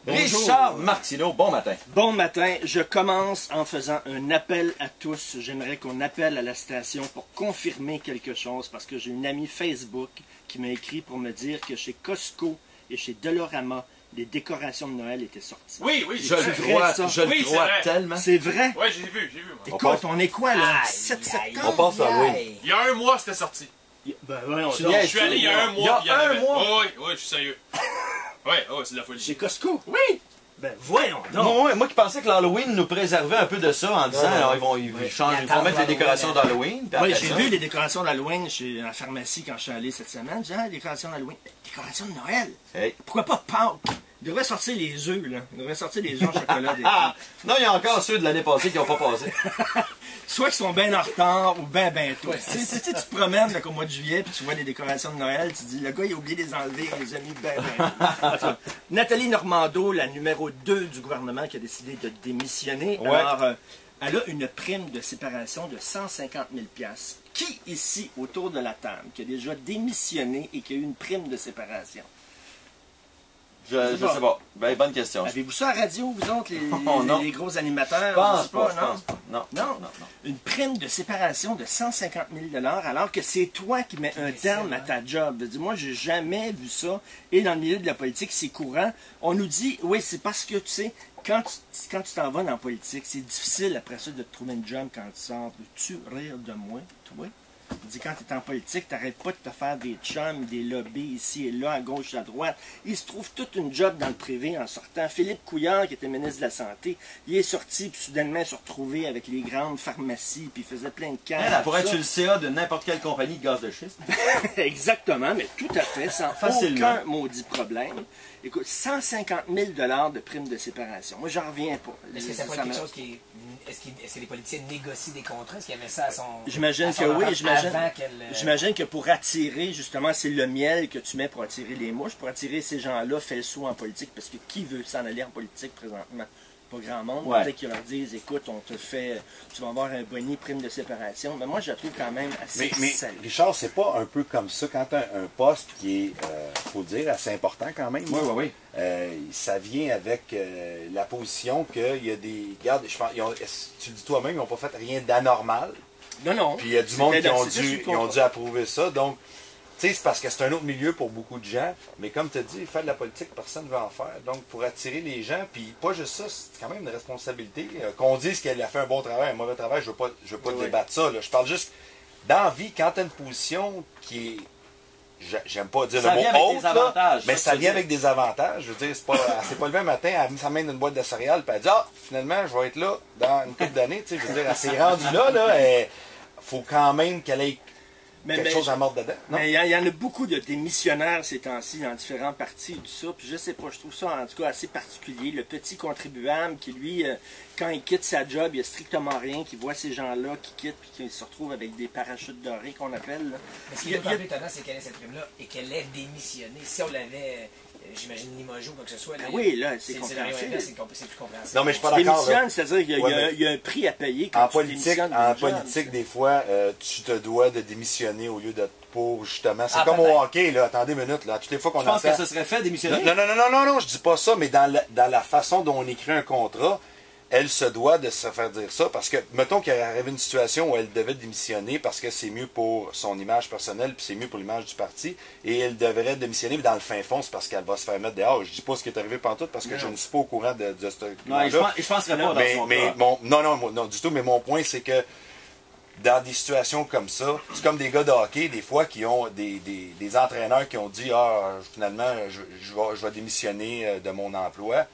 Richard Martineau, bon matin. Bon matin, je commence en faisant un appel à tous. J'aimerais qu'on appelle à la station pour confirmer quelque chose parce que j'ai une amie Facebook qui m'a écrit pour me dire que chez Costco et chez Dollarama, les décorations de Noël étaient sorties. Oui, Je le crois tellement. C'est vrai? Ouais, j'ai vu, moi. Écoute, on est quoi là? 7 septembre? On passe à oui. Il y a un mois, c'était sorti. Ben voyons Tu donc. niaises. Je suis allé il y a un mois. Il y a un mois? Oui, je suis sérieux. Ouais, c'est de la folie. Chez Costco? Oui! Ben voyons donc. Moi qui pensais que l'Halloween nous préservait un peu de ça en disant alors ils vont mettre les décorations d'Halloween. Oui, j'ai vu les décorations d'Halloween chez la pharmacie quand je suis allé cette semaine. J'ai dit, ah, décorations d'Halloween. Décorations de Noël? Hey. Pourquoi pas Pâques? Il devrait sortir les œufs, là. Il devrait sortir les œufs en chocolat. Non, il y a encore ceux de l'année passée qui n'ont pas passé. Soit qu'ils sont bien en retard ou bien tôt. Tu sais, tu te promènes là, au mois de juillet puis tu vois des décorations de Noël, tu dis, le gars, il a oublié de les enlever, il les a mis bien. Nathalie Normando, la numéro 2 du gouvernement qui a décidé de démissionner. Ouais. Alors, elle a une prime de séparation de 150 000 $. Qui ici, autour de la table, qui a déjà démissionné et qui a eu une prime de séparation? Je sais pas. Ben, bonne question. Avez-vous ça à la radio, vous autres, non. les gros animateurs? Je pense pas, pas. Non. Une prime de séparation de 150 000 $ alors que c'est toi qui mets un terme à ta job. Dis-moi, j'ai jamais vu ça. Et dans le milieu de la politique, c'est courant. On nous dit, oui, c'est parce que, tu sais, quand tu t'en vas dans la politique, c'est difficile après ça de te trouver une job quand tu sors. Veux-tu rire de moi, toi? Il dit, quand tu es en politique, tu n'arrêtes pas de te faire des chums, des lobbies ici et là, à gauche, à droite. Il se trouve toute une job dans le privé en sortant. Philippe Couillard, qui était ministre de la Santé, il est sorti, puis soudainement, il s'est retrouvé avec les grandes pharmacies, puis il faisait plein de camps. Elle pourrait être sur le CA de n'importe quelle compagnie de gaz de schiste. Exactement, mais tout à fait, sans aucun maudit problème. Écoute, 150 000 $ de prime de séparation. Moi, j'en reviens pas. Est-ce que c'est pas quelque chose qui est... Est-ce que les politiciens négocient des contrats? Est-ce qu'ils avaient ça à son... J'imagine que oui. J'imagine que pour attirer, justement, c'est le miel que tu mets pour attirer les mouches. Pour attirer ces gens-là, fais le saut en politique. Parce que qui veut s'en aller en politique présentement? Pas grand monde. Ouais. Peut-être qu'ils leur disent, écoute, on te fait, tu vas avoir un boni prime de séparation. Mais moi, je la trouve quand même assez salée. Richard, c'est pas un peu comme ça quand tu as un poste qui est, faut le dire, assez important quand même. Oui. Ça vient avec la position qu'il y a des... Regarde, je pense, tu le dis toi-même, ils n'ont pas fait rien d'anormal. Non. Puis il y a du monde qui ont dû approuver ça. Donc, tu sais, c'est parce que c'est un autre milieu pour beaucoup de gens. Mais comme tu as dit, faire de la politique, personne ne veut en faire. Donc, pour attirer les gens, puis pas juste ça, c'est quand même une responsabilité. Qu'on dise qu'elle a fait un bon travail, un mauvais travail, je veux pas débattre ça. Là. Je parle juste, dans la vie, quand tu as une position qui est... J'aime pas dire ça le mot haute, là, mais ça vient avec des avantages. Je veux dire, elle s'est pas levée un matin, elle a mis sa main dans une boîte de céréales, puis elle dit, finalement, je vais être là dans une couple d'années. Je veux dire, elle s'est rendue là, faut quand même qu'elle ait quelque chose à mordre dedans. Mais il y en a beaucoup de démissionnaires ces temps-ci dans différents partis et tout ça. Puis je sais pas, je trouve ça en tout cas assez particulier. Le petit contribuable qui, lui, quand il quitte sa job, il n'y a strictement rien, qui voit ces gens-là qui quittent puis qui se retrouvent avec des parachutes dorés qu'on appelle. Là. Mais ce qui est d'autant plus étonnant, c'est qu'elle ait cette prime-là et qu'elle ait démissionné. Si on l'avait... J'imagine limogé ou quoi que ce soit. Là, oui, là, c'est compréhensible. C'est plus compréhensible. Non, mais je suis pas d'accord. Démissionne, c'est-à-dire qu'il y a un prix à payer quand en politique, des fois, tu te dois de démissionner au lieu de pour justement. C'est comme au hockey, là. Attendez une minute, là. Toutes les fois qu'on entend... Je pense que ce serait fait démissionner. Non, je dis pas ça, mais dans la façon dont on écrit un contrat, elle se doit de se faire dire ça parce que, mettons qu'il arrive une situation où elle devait démissionner parce que c'est mieux pour son image personnelle puis c'est mieux pour l'image du parti et elle devrait démissionner, mais dans le fin fond, c'est parce qu'elle va se faire mettre dehors. Je dis pas ce qui est arrivé pantoute parce que je ne suis pas au courant de ce non, je penserais pas non, du tout, mais mon point, c'est que dans des situations comme ça, c'est comme des gars de hockey, des fois, qui ont des entraîneurs qui ont dit finalement, je vais démissionner de mon emploi.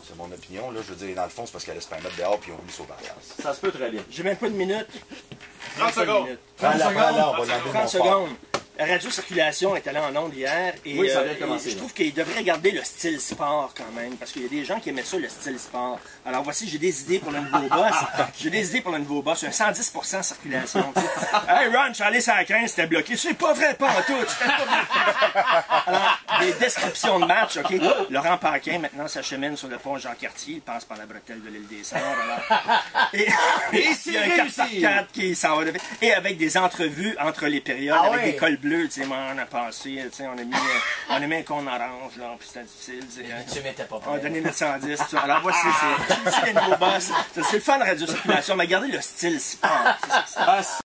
C'est mon opinion, là. Je veux dire, dans le fond, c'est parce qu'elle allait se faire mettre dehors puis ils ont voulu sauver la classe. Ça se peut très bien. J'ai même pas de minute. 30 secondes. 30 secondes. La radio-circulation est allée en ondes hier et oui, ça vient de commencer, je trouve qu'il devrait garder le style sport quand même, parce qu'il y a des gens qui aimaient ça, le style sport. Alors voici, j'ai des idées pour le nouveau boss. Un 110% circulation. Hey Ron, je suis allé sur la 15, c'était bloqué. C'est pas vrai, pas en tout. Alors, des descriptions de match, OK? Laurent Paquin, maintenant, s'achemine sur le pont Jean-Cartier. Il passe par la bretelle de l'île des Sœurs. Et il y a un 4x4 qui s'en va de... Et avec des entrevues entre les périodes, avec des cols bleus. bleu, tu sais, mais on a passé, tu sais, on a mis un con orange, là, puis c'était difficile, tu sais. Tu m'étais pas On a prêt. donné 910, tu sais. Alors voici, c'est le nouveau boss. C'est le fun de Radio Circulation, mais regardez le style, c'est fort.